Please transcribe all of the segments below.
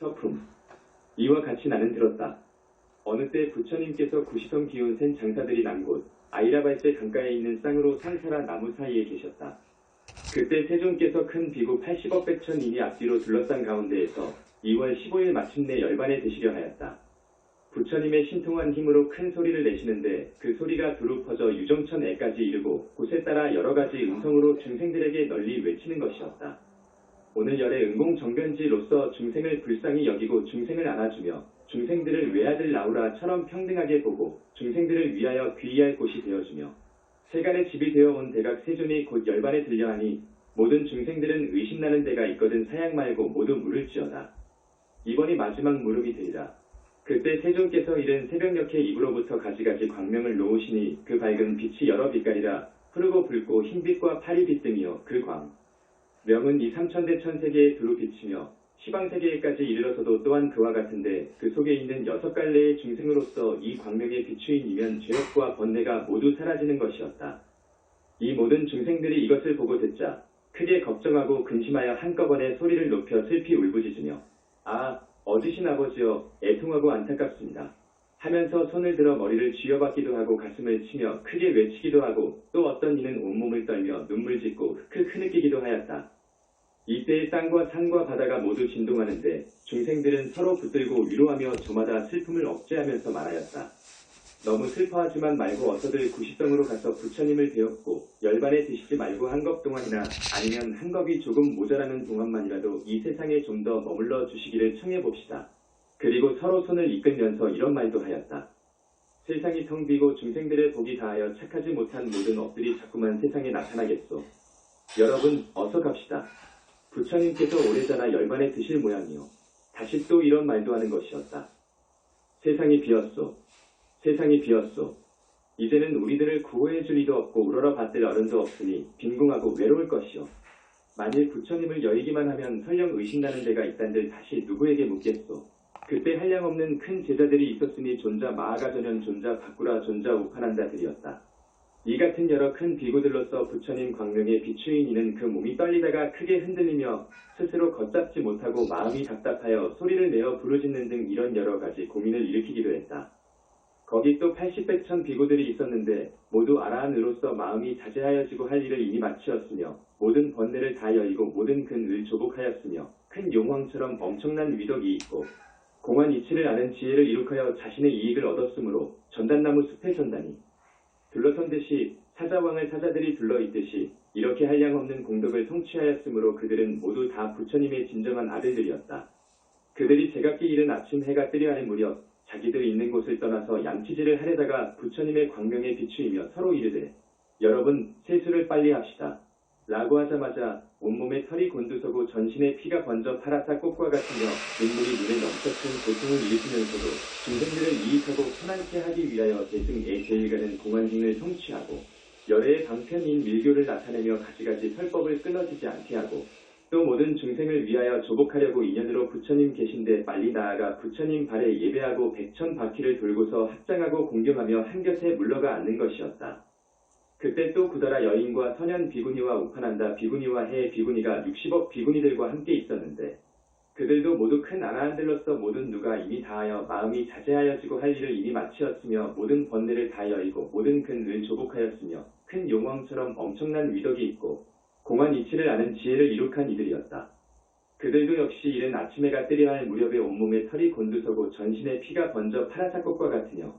서품. 이와 같이 나는 들었다. 어느 때 부처님께서 구시성 기운 센 장사들이 난 곳 아이라발제 강가에 있는 쌍으로 상사라 나무 사이에 계셨다. 그때 세존께서 큰 비구 80억 백천인이 앞뒤로 둘러싼 가운데에서 2월 15일 마침내 열반에 드시려 하였다. 부처님의 신통한 힘으로 큰 소리를 내시는데 그 소리가 두루 퍼져 유정천에까지 이르고 곳에 따라 여러 가지 음성으로 중생들에게 널리 외치는 것이었다. 오늘 열의 은공정변지로서 중생을 불쌍히 여기고 중생을 안아주며 중생들을 외아들 나우라처럼 평등하게 보고 중생들을 위하여 귀의할 곳이 되어주며 세간의 집이 되어온 대각 세존이 곧 열반에 들려하니 모든 중생들은 의심나는 데가 있거든 사양 말고 모두 물을지어다. 이번이 마지막 물음이 되리라. 그때 세존께서 이른 새벽녘에 입으로부터 가지가지 광명을 놓으시니 그 밝은 빛이 여러 빛깔이라 푸르고 붉고 흰빛과 파리빛 등이요 그 광명은 이 삼천대 천세계에 두루 비치며 시방세계에까지 이르러서도 또한 그와 같은데 그 속에 있는 6갈래의 중생으로서 이 광명에 비추인이면 죄업과 번뇌가 모두 사라지는 것이었다. 이 모든 중생들이 이것을 보고 듣자 크게 걱정하고 근심하여 한꺼번에 소리를 높여 슬피 울부짖으며 아 어지신 아버지여 애통하고 안타깝습니다 하면서 손을 들어 머리를 쥐어박기도 하고 가슴을 치며 크게 외치기도 하고 또 어떤 이는 온몸을 떨며 눈물 짓고 흑흑 흐느끼기도 하였다. 이때에 땅과 산과 바다가 모두 진동하는데 중생들은 서로 붙들고 위로하며 저마다 슬픔을 억제하면서 말하였다. 너무 슬퍼하지만 말고 어서들 구시성으로 가서 부처님을 배웠고 열반에 드시지 말고 한 겁 동안이나 아니면 한 겁이 조금 모자라는 동안만이라도 이 세상에 좀 더 머물러 주시기를 청해봅시다. 그리고 서로 손을 이끌면서 이런 말도 하였다. 세상이 텅 비고 중생들의 복이 다하여 착하지 못한 모든 업들이 자꾸만 세상에 나타나겠소. 여러분 어서 갑시다. 부처님께서 오래전에 열반에 드실 모양이요. 다시 또 이런 말도 하는 것이었다. 세상이 비었소. 세상이 비었소. 이제는 우리들을 구호해줄 이도 없고 우러러 받들 어른도 없으니 빈궁하고 외로울 것이요. 만일 부처님을 여의기만 하면 설령 의심나는 데가 있단들 다시 누구에게 묻겠소. 그때 한량없는 큰 제자들이 있었으니 존자 마하가전현 존자 바꾸라 존자 우파난다들이었다. 이 같은 여러 큰 비구들로서 부처님 광명에 비추인 이는 그 몸이 떨리다가 크게 흔들리며 스스로 걷잡지 못하고 마음이 답답하여 소리를 내어 부르짖는 등 이런 여러 가지 고민을 일으키기도 했다. 거기 또 80백천 비구들이 있었는데 모두 아라한으로서 마음이 자제하여지고 할 일을 이미 마치었으며 모든 번뇌를 다 여의고 모든 근을 조복하였으며 큰 용왕처럼 엄청난 위덕이 있고 공안 이치를 아는 지혜를 이룩하여 자신의 이익을 얻었으므로 전단나무 숲의 전단이 둘러선 듯이 사자왕을 사자들이 둘러있듯이 이렇게 한량없는 공덕을 성취하였으므로 그들은 모두 다 부처님의 진정한 아들들이었다. 그들이 제각기 이른 아침 해가 뜨려 하는 무렵 자기들 있는 곳을 떠나서 양치질을 하려다가 부처님의 광명에 비추이며 서로 이르되 여러분 세수를 빨리 합시다. 라고 하자마자 온몸에 털이 곤두서고 전신에 피가 번져 파랗다 꽃과 같으며 눈물이 눈에 넘쳐큰 고통을 일으키면서도 중생들을 이익하고 편안케 하기 위하여 대승 제일가는 공안행을 성취하고 열애의 방편인 밀교를 나타내며 가지가지 설법을 끊어지지 않게 하고 또 모든 중생을 위하여 조복하려고 인연으로 부처님 계신데 빨리 나아가 부처님 발에 예배하고 백천바퀴를 돌고서 합장하고 공경하며 한곁에 물러가 앉는 것이었다. 그때 또 구더라 여인과 선현 비구니와 우파난다 비구니와 해 비구니가 60억 비구니들과 함께 있었는데 그들도 모두 큰 아라한들로서 모든 누가 이미 다하여 마음이 자제하여지고 할 일을 이미 마치었으며 모든 번뇌를 다 여의고 모든 근을 조복하였으며 큰 용왕처럼 엄청난 위덕이 있고 공안 이치를 아는 지혜를 이룩한 이들이었다. 그들도 역시 이른 아침해가 뜨려 할 무렵에 온몸에 털이 곤두서고 전신에 피가 번져 파라사꽃과 같으며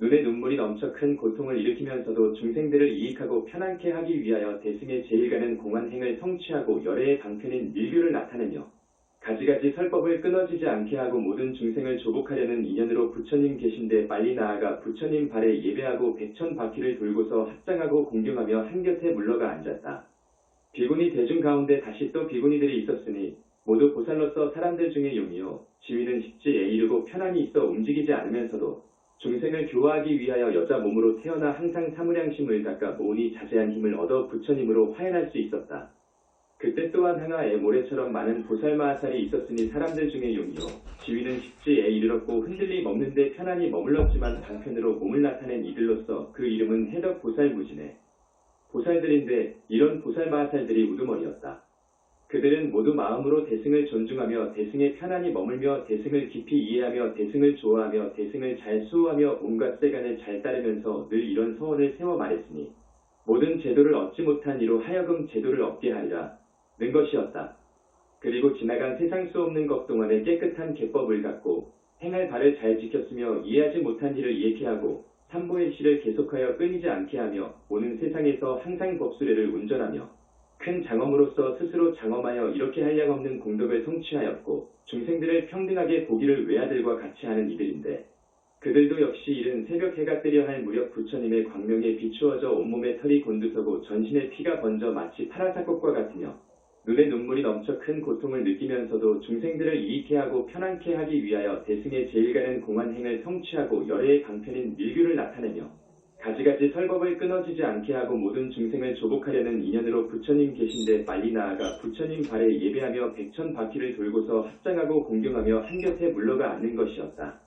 눈에 눈물이 넘쳐 큰 고통을 일으키면서도 중생들을 이익하고 편안케 하기 위하여 대승의 제일가는 공안행을 성취하고 열애의 방편인 밀교를 나타내며 가지가지 설법을 끊어지지 않게 하고 모든 중생을 조복하려는 인연으로 부처님 계신데 빨리 나아가 부처님 발에 예배하고 백천바퀴를 돌고서 합장하고 공경하며 한곁에 물러가 앉았다. 비구니 대중 가운데 다시 또 비구니들이 있었으니 모두 보살로서 사람들 중에 용이요 지위는 십지에 이르고 편안히 있어 움직이지 않으면서도 중생을 교화하기 위하여 여자 몸으로 태어나 항상 사무량심을 닦아 모으니 자제한 힘을 얻어 부처님으로 화해할 수 있었다. 그때 또한 항아에 모래처럼 많은 보살마하살이 있었으니 사람들 중에 용이요 지위는 십지에 이르렀고 흔들림 없는데 편안히 머물렀지만 방편으로 몸을 나타낸 이들로서 그 이름은 해덕보살무지네. 보살들인데 이런 보살마하살들이 우두머리였다. 그들은 모두 마음으로 대승을 존중하며 대승에 편안히 머물며 대승을 깊이 이해하며 대승을 좋아하며 대승을 잘 수호하며 온갖 세간을 잘 따르면서 늘 이런 서원을 세워 말했으니 모든 제도를 얻지 못한 이로 하여금 제도를 얻게 하리라 는 것이었다. 그리고 지나간 세상 수 없는 것 동안에 깨끗한 계법을 갖고 행할 바를 잘 지켰으며 이해하지 못한 일을 이해케 하고 삼보의 시를 계속하여 끊이지 않게 하며 오는 세상에서 항상 법수례를 운전하며 큰 장엄으로서 스스로 장엄하여 이렇게 한량없는 공덕을 성취하였고 중생들을 평등하게 보기를 외아들과 같이 하는 이들인데 그들도 역시 이른 새벽 해가 뜨려 할 무렵 부처님의 광명에 비추어져 온몸에 털이 곤두서고 전신에 피가 번져 마치 파라사꽃과 같으며 눈에 눈물이 넘쳐 큰 고통을 느끼면서도 중생들을 이익케 하고 편안케 하기 위하여 대승의 제일가는 공안행을 성취하고 열애의 방편인 밀규를 나타내며 가지가지 설법을 끊어지지 않게 하고 모든 중생을 조복하려는 인연으로 부처님 계신데 빨리 나아가 부처님 발에 예배하며 백천 바퀴를 돌고서 합장하고 공경하며 한곁에 물러가 앉는 것이었다.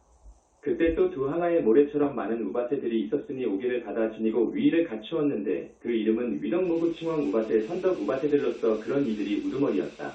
그때 또 두 항아의 모래처럼 많은 우바세들이 있었으니 오개를 받아 지니고 위의를 갖추었는데 그 이름은 위덕무구칭왕 우바세 선덕 우바세들로서 그런 이들이 우두머리였다.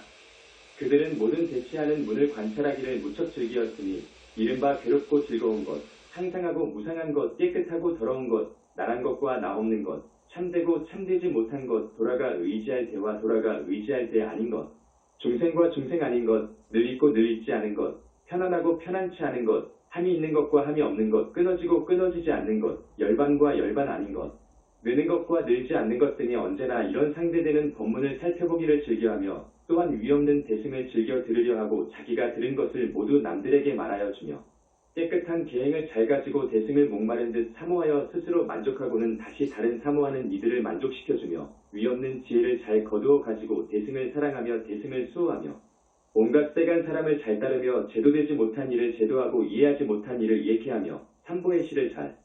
그들은 모든 대치하는 문을 관찰하기를 무척 즐기었으니 이른바 괴롭고 즐거운 것, 상상하고 무상한 것, 깨끗하고 더러운 것, 나란 것과 나 없는 것, 참되고 참되지 못한 것, 돌아가 의지할 때와 돌아가 의지할 때 아닌 것, 중생과 중생 아닌 것, 늘 있고 늘 있지 않은 것, 편안하고 편안치 않은 것, 함이 있는 것과 함이 없는 것, 끊어지고 끊어지지 않는 것, 열반과 열반 아닌 것, 느는 것과 늘지 않는 것 등이 언제나 이런 상대되는 법문을 살펴보기를 즐겨하며 또한 위없는 대승을 즐겨 들으려 하고 자기가 들은 것을 모두 남들에게 말하여 주며 깨끗한 계행을 잘 가지고 대승을 목마른 듯 사모하여 스스로 만족하고는 다시 다른 사모하는 이들을 만족시켜주며 위없는 지혜를 잘 거두어 가지고 대승을 사랑하며 대승을 수호하며 온갖 세간 사람을 잘 따르며 제도되지 못한 일을 제도하고 이해하지 못한 일을 이해케 하며 삼보의 시를 잘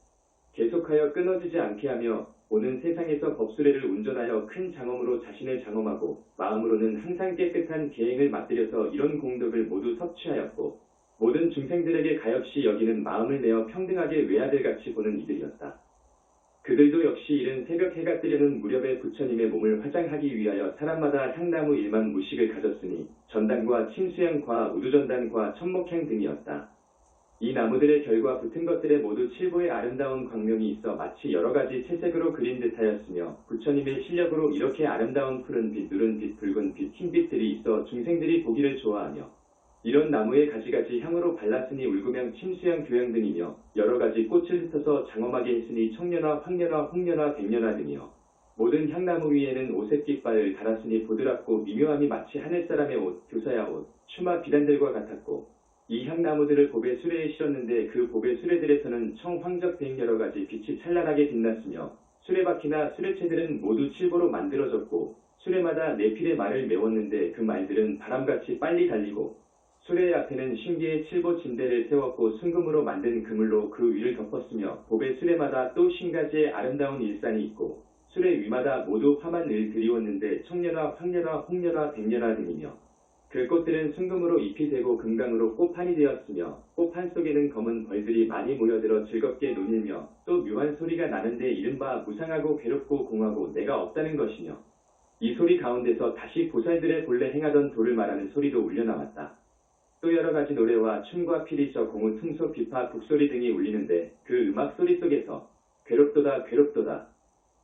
계속하여 끊어지지 않게 하며 오는 세상에서 법수례를 운전하여 큰 장엄으로 자신을 장엄하고 마음으로는 항상 깨끗한 계행을 맛들여서 이런 공덕을 모두 섭취하였고 모든 중생들에게 가엾이 여기는 마음을 내어 평등하게 외아들같이 보는 이들이었다. 그들도 역시 이른 새벽 해가 뜨려는 무렵에 부처님의 몸을 화장하기 위하여 사람마다 향나무 1만 무씩을 가졌으니 전단과 침수향과 우두전단과 천목향 등이었다. 이 나무들의 결과 붙은 것들에 모두 칠보의 아름다운 광명이 있어 마치 여러가지 채색으로 그린 듯하였으며 부처님의 실력으로 이렇게 아름다운 푸른빛, 누른빛, 붉은빛, 흰빛들이 있어 중생들이 보기를 좋아하며 이런 나무에 가지가지 향으로 발랐으니 울구명, 침수향, 교향 등이며 여러가지 꽃을 흩어서 장엄하게 했으니 청년화, 황년화, 홍년화, 백년화 등이요. 모든 향나무 위에는 오색 깃발을 달았으니 부드럽고 미묘함이 마치 하늘사람의 옷, 교사야 옷, 추마 비단들과 같았고 이 향나무들을 봅의 수레에 실었는데 그 봅의 수레들에서는 청황적백 여러가지 빛이 찬란하게 빛났으며 수레바퀴나 수레체들은 모두 칠보로 만들어졌고 수레마다 네 필의 말을 메웠는데 그 말들은 바람같이 빨리 달리고 수레 앞에는 신기의 칠보 진대를 세웠고 순금으로 만든 그물로 그 위를 덮었으며 봅의 수레마다 또 신가지의 아름다운 일산이 있고 수레 위마다 모두 화만 을 그리웠는데 청년화, 황년화, 홍년화, 백년화 등이며 그 꽃들은 순금으로 잎이 되고 금강으로 꽃판이 되었으며 꽃판 속에는 검은 벌들이 많이 모여들어 즐겁게 논일며 또 묘한 소리가 나는데 이른바 무상하고 괴롭고 공하고 내가 없다는 것이며 이 소리 가운데서 다시 보살들의 본래 행하던 도를 말하는 소리도 울려나왔다. 또 여러가지 노래와 춤과 피리저 공우 퉁소 비파 북소리 등이 울리는데 그 음악 소리 속에서 괴롭도다 괴롭도다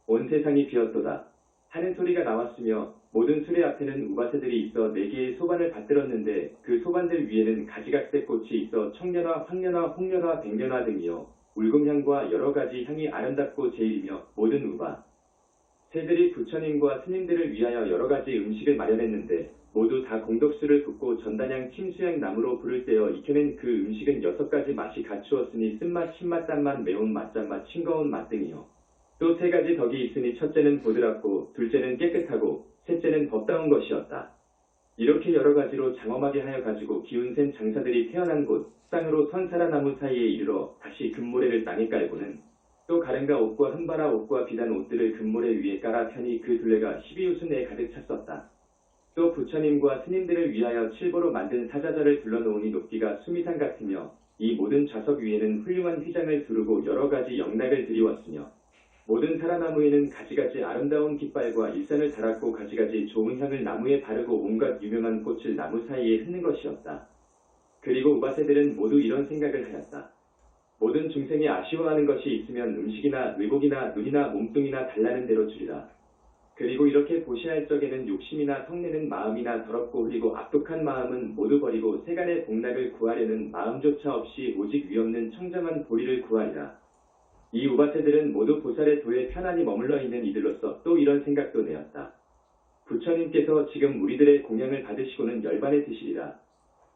온 세상이 비었도다 하는 소리가 나왔으며 모든 수레 앞에는 우바세들이 있어 4개의 소반을 받들었는데 그 소반들 위에는 가지각색 꽃이 있어 청년화, 황년화, 홍년화, 백년화 등이요 울금향과 여러가지 향이 아름답고 제일이며 모든 우바 새들이 부처님과 스님들을 위하여 여러가지 음식을 마련했는데 모두 다 공덕수를 붓고 전단향, 침수향 나무로 불을 떼어 익혀낸 그 음식은 6가지 맛이 갖추었으니 쓴맛, 신맛, 짠맛, 매운맛, 짠맛, 싱거운 맛 등이요. 또 3가지 덕이 있으니 첫째는 보드랍고 둘째는 깨끗하고 셋째는 법다운 것이었다. 이렇게 여러가지로 장엄하게 하여 가지고 기운센 장사들이 태어난 곳 쌍으로 선사라나무 사이에 이르러 다시 금모래를 땅에 깔고는 또 가른가 옷과 흠바라 옷과 비단 옷들을 금모래 위에 깔아 펴니 그 둘레가 12우수 내에 가득 찼었다. 또 부처님과 스님들을 위하여 칠보로 만든 사자자를 둘러놓으니 높이가 수미산 같으며 이 모든 좌석 위에는 훌륭한 휘장을 두르고 여러가지 영락을 드리웠으며 모든 사라나무에는 가지가지 아름다운 깃발과 일산을 달았고 가지가지 좋은 향을 나무에 바르고 온갖 유명한 꽃을 나무 사이에 흐는 것이었다. 그리고 우바새들은 모두 이런 생각을 하였다. 모든 중생이 아쉬워하는 것이 있으면 음식이나 의복이나 눈이나 몸뚱이나 달라는 대로 주리라. 그리고 이렇게 보시할 적에는 욕심이나 성내는 마음이나 더럽고 흐리고 악독한 마음은 모두 버리고 세간의 복락을 구하려는 마음조차 없이 오직 위없는 청정한 보리를 구하리라. 이 우바새들은 모두 보살의 도에 편안히 머물러 있는 이들로서 또 이런 생각도 내었다. 부처님께서 지금 우리들의 공양을 받으시고는 열반에 드시리라.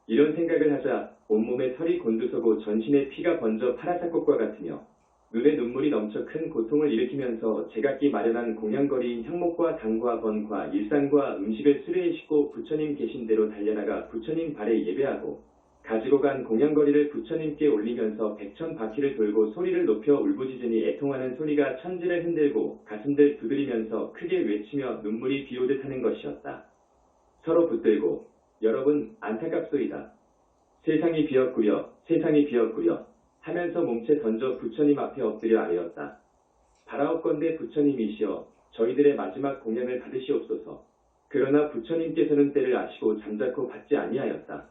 이런 생각을 하자 온몸에 털이 곤두서고 전신에 피가 번져 파라사꽃과 같으며 눈에 눈물이 넘쳐 큰 고통을 일으키면서 제각기 마련한 공양거리인 향목과 당과 번과 일산과 음식을 수레에 싣고 부처님 계신 대로 달려나가 부처님 발에 예배하고 가지고 간 공양거리를 부처님께 올리면서 백천 바퀴를 돌고 소리를 높여 울부짖으니 애통하는 소리가 천지를 흔들고 가슴들 두드리면서 크게 외치며 눈물이 비오듯 하는 것이었다. 서로 붙들고 여러분 안타깝소이다. 세상이 비었구려 세상이 비었구려 하면서 몸체 던져 부처님 앞에 엎드려 아뢰었다. 바라옵건대 부처님이시여 저희들의 마지막 공양을 받으시옵소서. 그러나 부처님께서는 때를 아시고 잠자코 받지 아니하였다.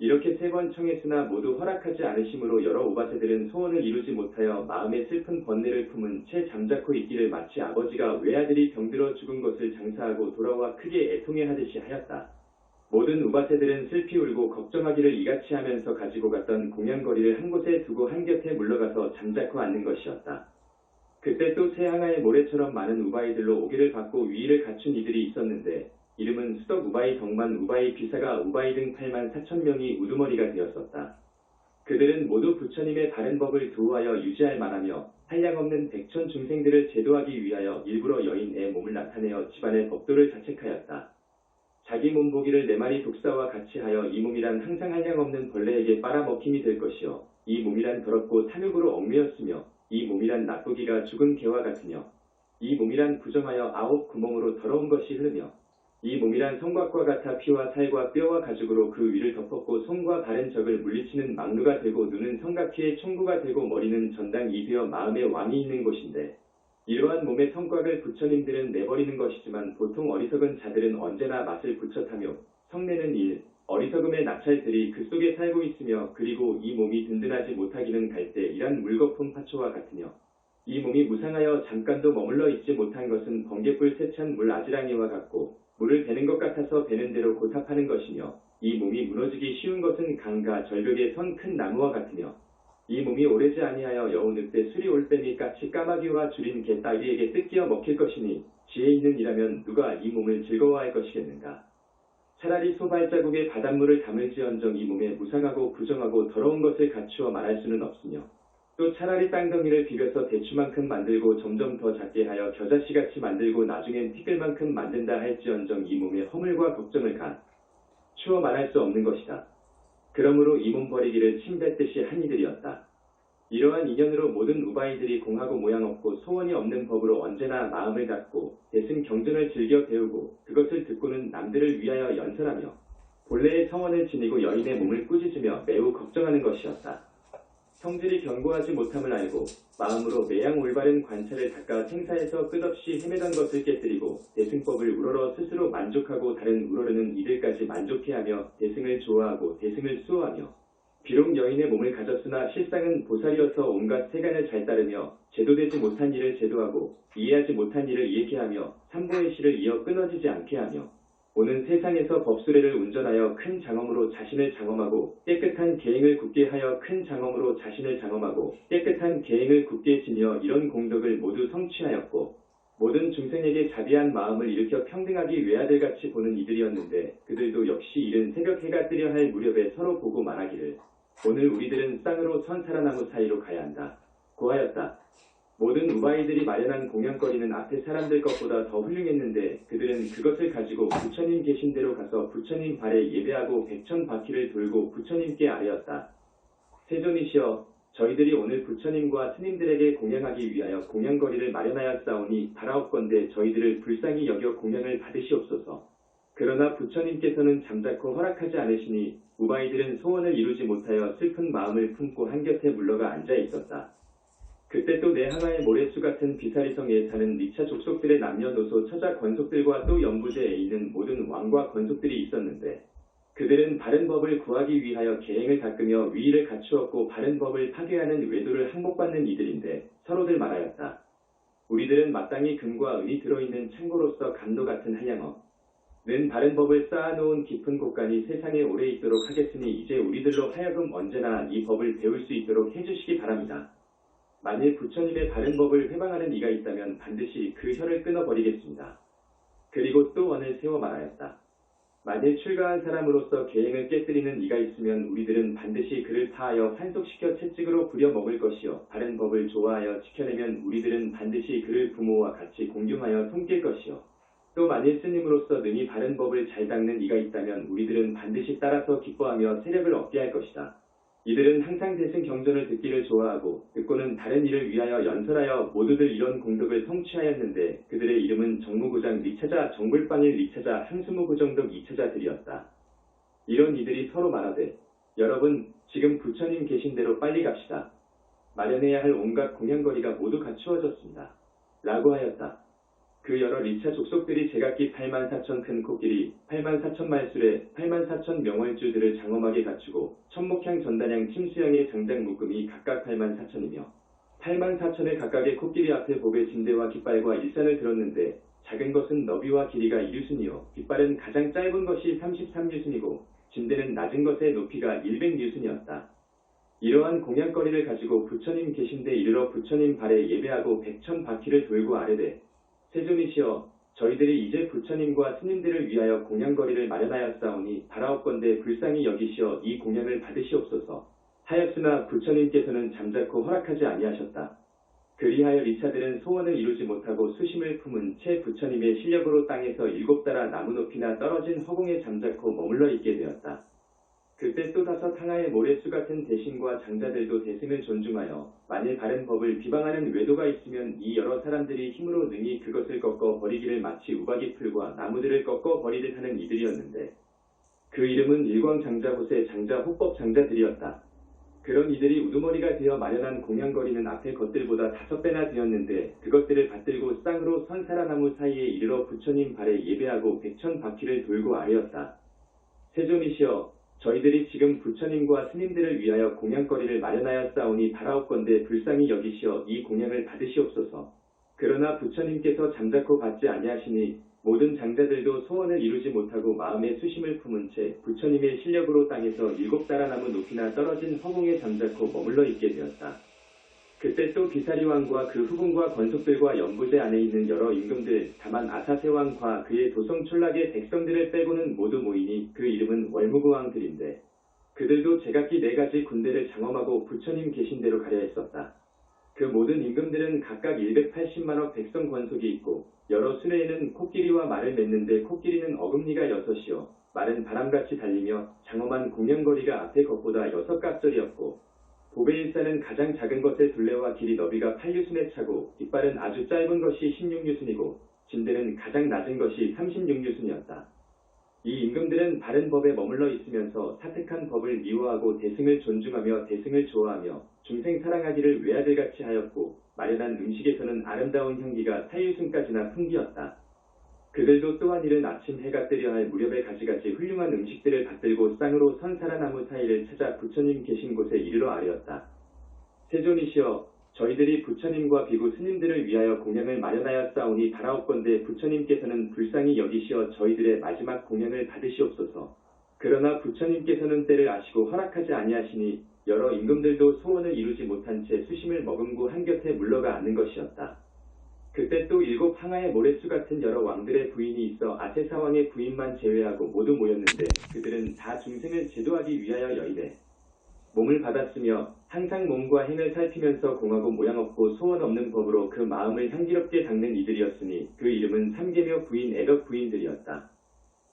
이렇게 3번 청했으나 모두 허락하지 않으심으로 여러 오바새들은 소원을 이루지 못하여 마음에 슬픈 번뇌를 품은 채 잠자코 있기를 마치 아버지가 외아들이 병들어 죽은 것을 장사하고 돌아와 크게 애통해 하듯이 하였다. 모든 우바새들은 슬피 울고 걱정하기를 이같이 하면서 가지고 갔던 공양거리를 한 곳에 두고 한 곁에 물러가서 잠자코 앉는 것이었다. 그때 또 새항아의 모래처럼 많은 우바이들로 오기를 받고 위의를 갖춘 이들이 있었는데 이름은 수덕 우바이 덕만 우바이 비사가 우바이 등 8만 4천 명이 우두머리가 되었었다. 그들은 모두 부처님의 바른 법을 도우하여 유지할 만하며 한량없는 백천 중생들을 제도하기 위하여 일부러 여인의 몸을 나타내어 집안의 법도를 자책하였다. 자기 몸보기를 4마리 독사와 같이 하여 이 몸이란 항상 한량없는 벌레에게 빨아먹힘이 될 것이요 이 몸이란 더럽고 탐욕으로 얽매였으며 이 몸이란 나쁘기가 죽은 개와 같으며 이 몸이란 부정하여 9 구멍으로 더러운 것이 흐르며 이 몸이란 성곽과 같아 피와 살과 뼈와 가죽으로 그 위를 덮었고 손과 발은 적을 물리치는 망루가 되고 눈은 성곽희의 총구가 되고 머리는 전당이 되어 마음의 왕이 있는 곳인데 이러한 몸의 성곽을 부처님들은 내버리는 것이지만 보통 어리석은 자들은 언제나 맛을 부처타며 성내는 일, 어리석음의 낙찰들이 그 속에 살고 있으며 그리고 이 몸이 든든하지 못하기는 갈대 이란 물거품 파초와 같으며 이 몸이 무상하여 잠깐도 머물러 있지 못한 것은 번갯불 세찬 물 아지랑이와 같고 물을 베는 것 같아서 베는 대로 고탑하는 것이며 이 몸이 무너지기 쉬운 것은 강과 절벽에 선 큰 나무와 같으며 이 몸이 오래지 아니하여 여우 늑대 수리 올빼미 까치 까마귀와 줄인 개 따귀에게 뜯겨 먹힐 것이니 지혜 있는 이라면 누가 이 몸을 즐거워할 것이겠는가. 차라리 소발자국에 바닷물을 담을지언정 이 몸에 무상하고 부정하고 더러운 것을 갖추어 말할 수는 없으며 또 차라리 땅덩이를 비벼서 대추만큼 만들고 점점 더 작게 하여 겨자씨같이 만들고 나중엔 티끌만큼 만든다 할지언정 이 몸의 허물과 걱정을 추어 말할 수 없는 것이다. 그러므로 이 몸 버리기를 침뱉듯이 한 이들이었다. 이러한 인연으로 모든 우바이들이 공하고 모양없고 소원이 없는 법으로 언제나 마음을 갖고 대승 경전을 즐겨 배우고 그것을 듣고는 남들을 위하여 연설하며 본래의 성원을 지니고 여인의 몸을 꾸짖으며 매우 걱정하는 것이었다. 성질이 견고하지 못함을 알고 마음으로 매양 올바른 관찰을 닦아 생사에서 끝없이 헤매던 것을 깨뜨리고 대승법을 우러러 스스로 만족하고 다른 우러르는 이들까지 만족해하며 대승을 좋아하고 대승을 수호하며 비록 여인의 몸을 가졌으나 실상은 보살이어서 온갖 세간을 잘 따르며 제도되지 못한 일을 제도하고 이해하지 못한 일을 이해케 하며 삼보의 실을 이어 끊어지지 않게 하며 오는 세상에서 법수레를 운전하여 큰 장엄으로 자신을 장엄하고 깨끗한 계행을 굳게 하여 큰 장엄으로 자신을 장엄하고 깨끗한 계행을 굳게 지니어 이런 공덕을 모두 성취하였고 모든 중생에게 자비한 마음을 일으켜 평등하기 외아들같이 보는 이들이었는데 그들도 역시 이른 새벽 해가 뜨려 할 무렵에 서로 보고 말하기를 오늘 우리들은 쌍으로 선 사라나무 사이로 가야 한다. 고하였다. 모든 우바이들이 마련한 공양거리는 앞에 사람들 것보다 더 훌륭했는데 그들은 그것을 가지고 부처님 계신 대로 가서 부처님 발에 예배하고 백천 바퀴를 돌고 부처님께 아뢰었다. 세존이시여 저희들이 오늘 부처님과 스님들에게 공양하기 위하여 공양거리를 마련하였사오니 바라옵건대 저희들을 불쌍히 여겨 공양을 받으시옵소서. 그러나 부처님께서는 잠자코 허락하지 않으시니 우바이들은 소원을 이루지 못하여 슬픈 마음을 품고 한곁에 물러가 앉아 있었다. 그때 또 내항하의 모래수 같은 비사리성에 사는 리차 족속들의 남녀노소 처자 권속들과 또 연부제에 있는 모든 왕과 권속들이 있었는데 그들은 바른 법을 구하기 위하여 계행을 닦으며 위의를 갖추었고 바른 법을 파괴하는 외도를 항복받는 이들인데 서로들 말하였다. 우리들은 마땅히 금과 은이 들어있는 창고로서 감로 같은 한량업 는 바른 법을 쌓아놓은 깊은 곳간이 세상에 오래 있도록 하겠으니 이제 우리들로 하여금 언제나 이 법을 배울 수 있도록 해주시기 바랍니다. 만일 부처님의 바른 법을 회방하는 이가 있다면 반드시 그 혀를 끊어버리겠습니다. 그리고 또 원을 세워 말하였다. 만일 출가한 사람으로서 계행을 깨뜨리는 이가 있으면 우리들은 반드시 그를 파하여 환속시켜 채찍으로 부려먹을 것이요 바른 법을 좋아하여 지켜내면 우리들은 반드시 그를 부모와 같이 공경하여 섬길 것이요 또 만일 스님으로서 능히 바른 법을 잘 닦는 이가 있다면 우리들은 반드시 따라서 기뻐하며 세력을 얻게 할 것이다. 이들은 항상 대승 경전을 듣기를 좋아하고 듣고는 다른 일을 위하여 연설하여 모두들 이런 공덕을 성취하였는데 그들의 이름은 정무구장 리차자 정불방일 리차자 항수무구정덕 이차자들이었다. 이런 이들이 서로 말하되 여러분 지금 부처님 계신 대로 빨리 갑시다. 마련해야 할 온갖 공양거리가 모두 갖추어졌습니다. 라고 하였다. 그 여러 리차 족속들이 제각기 84,000 큰 코끼리, 84,000말술에 84,000 명월주들을 장엄하게 갖추고 천목향 전단향 침수향의 장작 묶음이 각각 84,000이며 84,000의 각각의 코끼리 앞에 복의 진대와 깃발과 일산을 들었는데 작은 것은 너비와 길이가 2류순이요 깃발은 가장 짧은 것이 33류순이고 진대는 낮은 것의 높이가 100류순이었다. 이러한 공양거리를 가지고 부처님 계신 데 이르러 부처님 발에 예배하고 100천 바퀴를 돌고 아뢰되 세존이시여 저희들이 이제 부처님과 스님들을 위하여 공양거리를 마련하였사오니 바라옵건대 불쌍히 여기시어 이 공양을 받으시옵소서 하였으나 부처님께서는 잠자코 허락하지 아니하셨다. 그리하여 리차들은 소원을 이루지 못하고 수심을 품은 채 부처님의 실력으로 땅에서 7달아 나무 높이나 떨어진 허공에 잠자코 머물러 있게 되었다. 그때 또 다섯 항하의 모래수 같은 대신과 장자들도 대승을 존중하여 만일 바른 법을 비방하는 외도가 있으면 이 여러 사람들이 힘으로 능히 그것을 꺾어 버리기를 마치 우박이 풀과 나무들을 꺾어 버리듯 하는 이들이었는데 그 이름은 일광장자호세 장자 호법 장자들이었다. 그런 이들이 우두머리가 되어 마련한 공양거리는 앞의 것들보다 5배나 되었는데 그것들을 받들고 쌍으로 선사라나무 사이에 이르러 부처님 발에 예배하고 100천 바퀴를 돌고 아뢰었다. 세존이시여 저희들이 지금 부처님과 스님들을 위하여 공양거리를 마련하였사오니 바라옵건대 불쌍히 여기시어 이 공양을 받으시옵소서. 그러나 부처님께서 잠자코 받지 아니하시니 모든 장자들도 소원을 이루지 못하고 마음의 수심을 품은 채 부처님의 실력으로 땅에서 7달아 나무 높이나 떨어진 허공에 잠자코 머물러 있게 되었다. 그때 또 비사리왕과 그 후궁과 권속들과 연부제 안에 있는 여러 임금들 다만 아사세왕과 그의 도성촌락의 백성들을 빼고는 모두 모이니 그 이름은 월무구왕들인데 그들도 제각기 4가지 군대를 장엄하고 부처님 계신 대로 가려 했었다. 그 모든 임금들은 각각 180만억 백성 권속이 있고 여러 수레에는 코끼리와 말을 맺는데 코끼리는 어금니가 6이요 말은 바람같이 달리며 장엄한 공양거리가 앞의 것보다 6갑절이었고 보배일산은 가장 작은 것의 둘레와 길이 너비가 8류순에 차고 깃발은 아주 짧은 것이 16류순이고 진대는 가장 낮은 것이 36류순이었다. 이 임금들은 바른 법에 머물러 있으면서 사특한 법을 미워하고 대승을 존중하며 대승을 좋아하며 중생 사랑하기를 외아들같이 하였고 마련한 음식에서는 아름다운 향기가 4류순까지나 풍기었다. 그들도 또한 이른 아침 해가 뜨려 할 무렵에 가지가지 훌륭한 음식들을 받들고 쌍으로 선사라나무 사이를 찾아 부처님 계신 곳에 이르러 아뢰었다. 세존이시여 저희들이 부처님과 비구 스님들을 위하여 공양을 마련하였사오니 바라옵건대 부처님께서는 불쌍히 여기시어 저희들의 마지막 공양을 받으시옵소서. 그러나 부처님께서는 때를 아시고 허락하지 아니하시니 여러 임금들도 소원을 이루지 못한 채 수심을 머금고 한곁에 물러가 앉는 것이었다. 그때 또 7 항하의 모래수 같은 여러 왕들의 부인이 있어 아세사왕의 부인만 제외하고 모두 모였는데 그들은 다 중생을 제도하기 위하여 여의되 몸을 받았으며 항상 몸과 행을 살피면서 공하고 모양 없고 소원 없는 법으로 그 마음을 향기롭게 닦는 이들이었으니 그 이름은 삼계묘 부인 애덕 부인들이었다.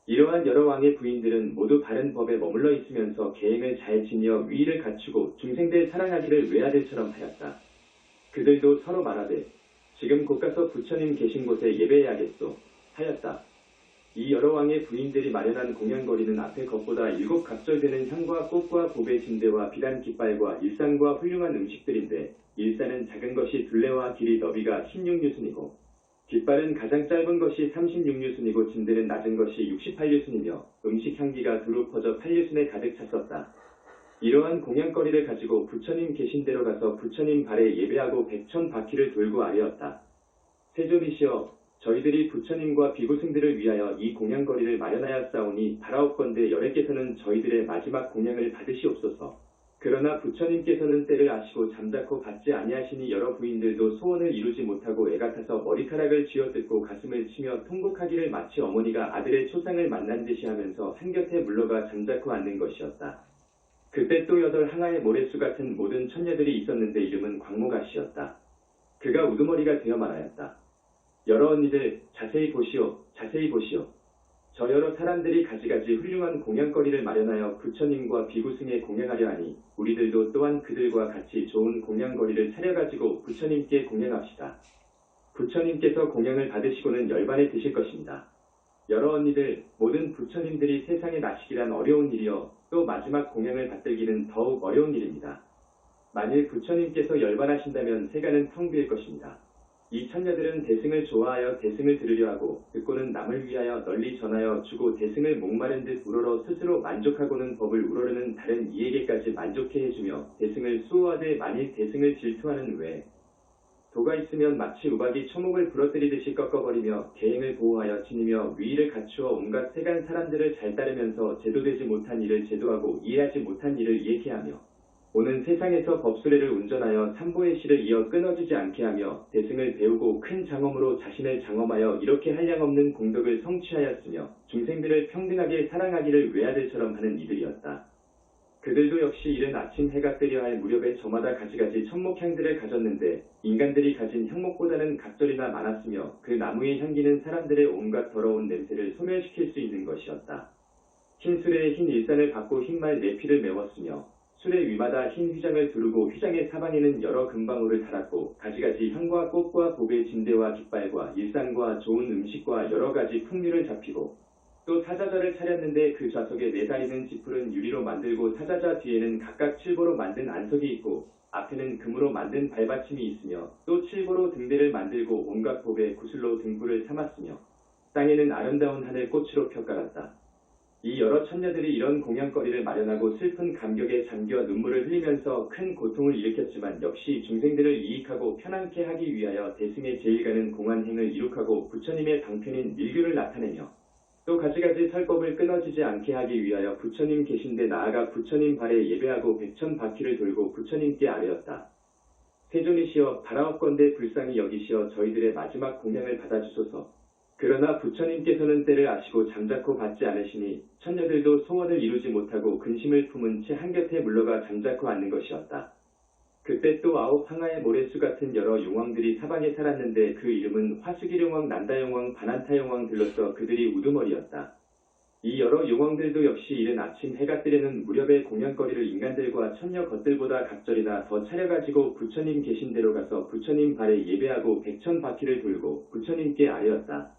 이러한 여러 왕의 부인들은 모두 바른 법에 머물러 있으면서 계행을 잘 지니어 위의를 갖추고 중생들 사랑하기를 외아들처럼 하였다. 그들도 서로 말하되 지금 곧 가서 부처님 계신 곳에 예배해야겠소 하였다. 이 여러 왕의 부인들이 마련한 공양거리는 앞에 것보다 7 갑절되는 향과 꽃과 보배 진대와 비단 깃발과 일산과 훌륭한 음식들인데 일산은 작은 것이 둘레와 길이 너비가 16유순이고 깃발은 가장 짧은 것이 36유순이고 진대는 낮은 것이 68유순이며 음식 향기가 두루 퍼져 8유순에 가득 찼었다. 이러한 공양거리를 가지고 부처님 계신 데로 가서 부처님 발에 예배하고 100천 바퀴를 돌고 아뢰었다. 세존이시여, 저희들이 부처님과 비구승들을 위하여 이 공양거리를 마련하였사오니 바라옵건대 열애께서는 저희들의 마지막 공양을 받으시옵소서. 그러나 부처님께서는 때를 아시고 잠자코 받지 아니하시니 여러 부인들도 소원을 이루지 못하고 애가 타서 머리카락을 쥐어뜯고 가슴을 치며 통곡하기를 마치 어머니가 아들의 초상을 만난 듯이 하면서 한곁에 물러가 잠자코 앉는 것이었다. 그때 또 8 항아의 모래수 같은 모든 처녀들이 있었는데 이름은 광모가시였다. 그가 우두머리가 되어 말하였다. 여러 언니들, 자세히 보시오, 자세히 보시오. 저 여러 사람들이 가지가지 훌륭한 공양거리를 마련하여 부처님과 비구승에 공양하려 하니 우리들도 또한 그들과 같이 좋은 공양거리를 차려가지고 부처님께 공양합시다. 부처님께서 공양을 받으시고는 열반에 드실 것입니다. 여러 언니들, 모든 부처님들이 세상에 나시기란 어려운 일이요, 또 마지막 공양을 받들기는 더욱 어려운 일입니다. 만일 부처님께서 열반하신다면 세간은 텅 비일 것입니다. 이 처녀들은 대승을 좋아하여 대승을 들으려 하고 듣고는 남을 위하여 널리 전하여 주고 대승을 목마른 듯 우러러 스스로 만족하고는 법을 우러르는 다른 이에게까지 만족해 해주며 대승을 수호하되 만일 대승을 질투하는 외에 도가 있으면 마치 우박이 초목을 부러뜨리듯이 꺾어버리며 계행을 보호하여 지니며 위의를 갖추어 온갖 세간 사람들을 잘 따르면서 제도되지 못한 일을 제도하고 이해하지 못한 일을 이해케 하며 오는 세상에서 법수례를 운전하여 삼보의 실을 이어 끊어지지 않게 하며 대승을 배우고 큰 장엄으로 자신을 장엄하여 이렇게 한량없는 공덕을 성취하였으며 중생들을 평등하게 사랑하기를 외아들처럼 하는 이들이었다. 그들도 역시 이른 아침 해가 뜨려 할 무렵에 저마다 가지가지 천목향들을 가졌는데 인간들이 가진 향목보다는 각절이나 많았으며 그 나무의 향기는 사람들의 온갖 더러운 냄새를 소멸시킬 수 있는 것이었다. 흰 수레에 흰 일산을 받고 흰말 네피를 메웠으며 수레 위마다 흰 휘장을 두르고 휘장의 사방에는 여러 금방울을 달았고 가지가지 향과 꽃과 보배 진대와 깃발과 일산과 좋은 음식과 여러 가지 풍류를 잡히고 또 사자자를 차렸는데 그 좌석에 매달리는 지풀은 유리로 만들고 사자자 뒤에는 각각 칠보로 만든 안석이 있고 앞에는 금으로 만든 발받침이 있으며 또 칠보로 등대를 만들고 온갖 보배 구슬로 등불을 삼았으며 땅에는 아름다운 하늘 꽃으로 펴깔았다. 이 여러 천녀들이 이런 공양거리를 마련하고 슬픈 감격에 잠겨 눈물을 흘리면서 큰 고통을 일으켰지만 역시 중생들을 이익하고 편안케 하기 위하여 대승의 제일가는 공안행을 이룩하고 부처님의 방편인 밀교를 나타내며 또 가지가지 설법을 끊어지지 않게 하기 위하여 부처님 계신데 나아가 부처님 발에 예배하고 100천 바퀴를 돌고 부처님께 아뢰었다. 세존이시여, 바라옵건대 불쌍히 여기시어 저희들의 마지막 공양을 받아주소서. 그러나 부처님께서는 때를 아시고 잠자코 받지 않으시니 천녀들도 소원을 이루지 못하고 근심을 품은 채 한곁에 물러가 잠자코 앉는 것이었다. 그때 또 9 항아의 모래수 같은 여러 용왕들이 사방에 살았는데 그 이름은 화수기룡왕, 난다용왕, 바난타용왕들로서 그들이 우두머리였다. 이 여러 용왕들도 역시 이른 아침 해가 뜨려는 무렵에 공양거리를 인간들과 천녀 것들보다 각절이나 더 차려가지고 부처님 계신 데로 가서 부처님 발에 예배하고 100천 바퀴를 돌고 부처님께 아뢰었다.